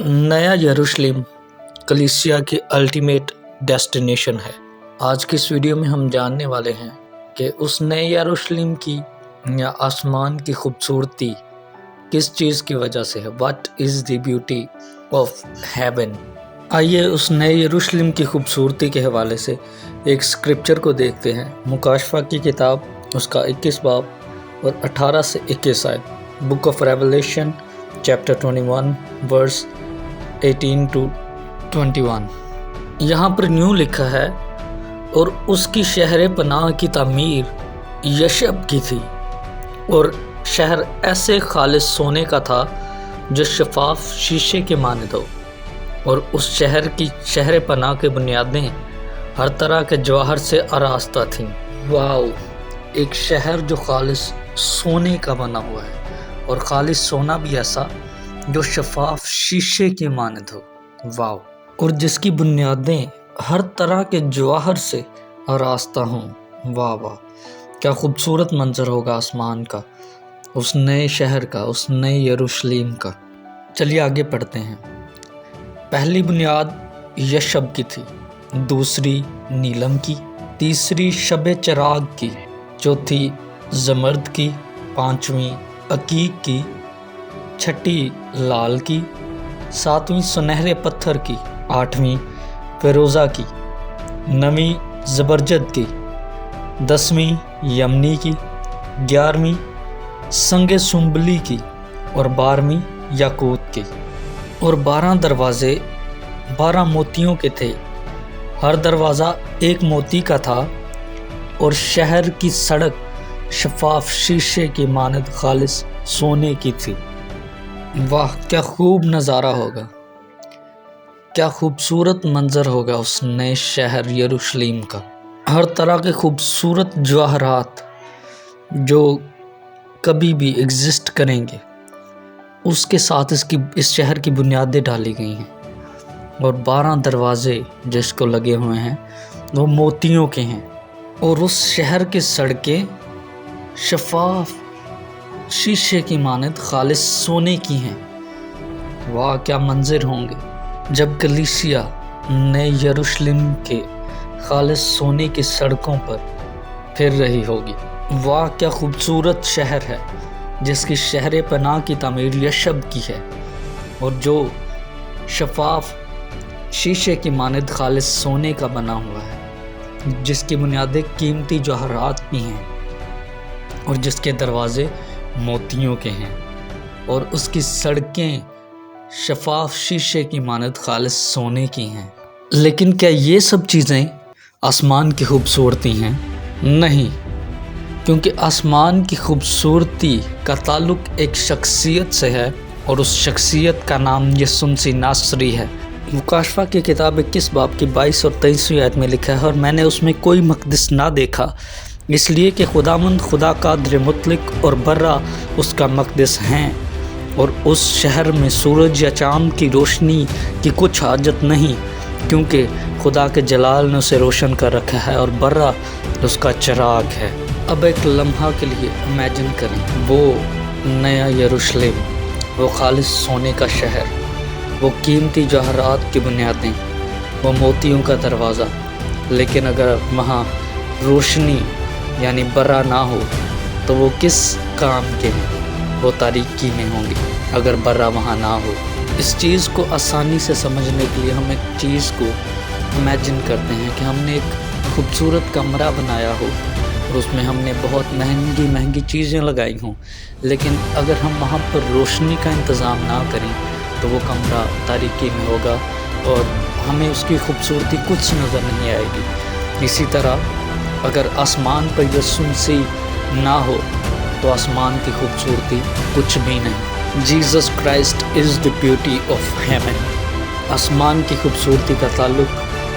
नया यरूशलेम कलीसिया की अल्टीमेट डेस्टिनेशन है। आज की इस वीडियो में हम जानने वाले हैं कि उस नए यरूशलेम की या आसमान की खूबसूरती किस चीज़ की वजह से है। What is the beauty of haven. आइए उस नए यरूशलेम की खूबसूरती के हवाले से एक स्क्रिप्चर को देखते हैं। मुकाशफा की किताब उसका 21 बाब और 18 से 21 आयत। Book of Revelation chapter 21 verse 18 to 21। यहाँ पर न्यू लिखा है, और उसकी शहर पनाह की तामीर यशब की थी, और शहर ऐसे खालिस सोने का था जो शफाफ शीशे के मानद हो, और उस शहर की शहर पनाह के बुनियादें हर तरह के जवाहर से आरास्ता थीं। वाओ, एक शहर जो खालिस सोने का बना हुआ है, और खालिस सोना भी ऐसा जो शफाफ शीशे के मानद हो। वाओ, और जिसकी बुनियादें हर तरह के जवाहर से आरास्ता हों। वाह वाह, क्या खूबसूरत मंजर होगा आसमान का, उस नए शहर का, उस नए यरूशलेम का। चलिए आगे पढ़ते हैं। पहली बुनियाद यशब की थी, दूसरी नीलम की, तीसरी शबे चराग की, चौथी जमर्द की, पांचवी अकीक की, छठी लाल की, सातवीं सुनहरे पत्थर की, आठवीं फिरोज़ा की, नवीं ज़बरजद की, 10वीं यमनी की, 11वीं संगे सुम्बली की, और 12वीं याकूत की। और 12 दरवाजे 12 मोतियों के थे, हर दरवाज़ा एक मोती का था, और शहर की सड़क शफाफ शीशे की मानद खालिस सोने की थी। वाह, क्या खूब नज़ारा होगा, क्या खूबसूरत मंजर होगा उस नए शहर यरूशलेम का। हर तरह के खूबसूरत जवाहरात जो कभी भी एग्जिस्ट करेंगे उसके साथ इस शहर की बुनियादें डाली गई हैं, और 12 दरवाजे जिसको लगे हुए हैं वो मोतियों के हैं, और उस शहर की सड़कें शफाफ शीशे की मानद खालिस सोने की हैं। वाह, क्या मंजर होंगे जब कलीसिया नए यरूशलेम के खालिस सोने की सड़कों पर फिर रही होगी। वाह, क्या खूबसूरत शहर है जिसकी शहर पनाह की तामीर यशब की है, और जो शफाफ शीशे की मानद खालिस सोने का बना हुआ है, जिसकी बुनियादें कीमती जवाहरात भी हैं, और जिसके दरवाजे मोतियों के हैं, और उसकी सड़कें शफाफ शीशे की मानद खालिस सोने की हैं। लेकिन क्या ये सब चीज़ें आसमान की खूबसूरती हैं? नहीं, क्योंकि आसमान की खूबसूरती का ताल्लुक़ एक शख्सियत से है, और उस शख्सियत का नाम यीशु मसीह नासरी है। मुकाशफा की किताब 21 बाब की 22 और 23वीं आयत में लिखा है, और मैंने उसमें कोई मक़दस ना देखा, इसलिए कि खुदावंद खुदा कादिर मुतलक और बर्रा उसका मक़दस हैं, और उस शहर में सूरज या चाँद की रोशनी की कुछ हाजत नहीं, क्योंकि खुदा के जलाल ने उसे रोशन कर रखा है, और बर्रा उसका चिराग है। अब एक लम्हा के लिए इमेजिन करें, वो नया यरूशलेम, वो खालिस सोने का शहर, वो कीमती जवाहरात की बुनियादें, वो मोतियों का दरवाज़ा। लेकिन अगर वहाँ रोशनी यानी बर्रा ना हो तो वो किस काम के हैं, वो तारीकी में होंगे अगर बर्रा वहाँ ना हो। इस चीज़ को आसानी से समझने के लिए हम एक चीज़ को इमेजिन करते हैं कि हमने एक खूबसूरत कमरा बनाया हो, और उसमें हमने बहुत महंगी महंगी चीज़ें लगाई हों, लेकिन अगर हम वहाँ पर रोशनी का इंतज़ाम ना करें तो वो कमरा तारीकी में होगा, और हमें उसकी खूबसूरती कुछ नज़र नहीं आएगी। इसी तरह अगर आसमान पर यीशु मसीह ना हो तो आसमान की खूबसूरती कुछ भी नहीं। Jesus Christ is the beauty of haven. आसमान की खूबसूरती का ताल्लुक़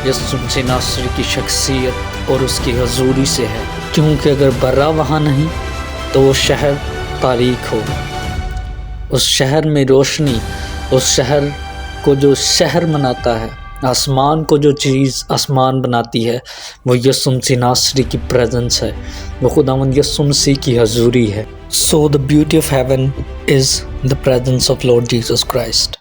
यीशु मसीह नासरी की शख्सियत और उसकी हजूरी से है, क्योंकि अगर बर्रा वहाँ नहीं तो वो शहर तारीक हो। उस शहर में रोशनी, उस शहर को जो शहर बनाता है, आसमान को जो चीज़ आसमान बनाती है, वो यीशु मसीह नासरी की प्रेजेंस है, वो खुदावंद यीशु मसीह की हजूरी है। So the beauty of haven is the presence of Lord Jesus Christ.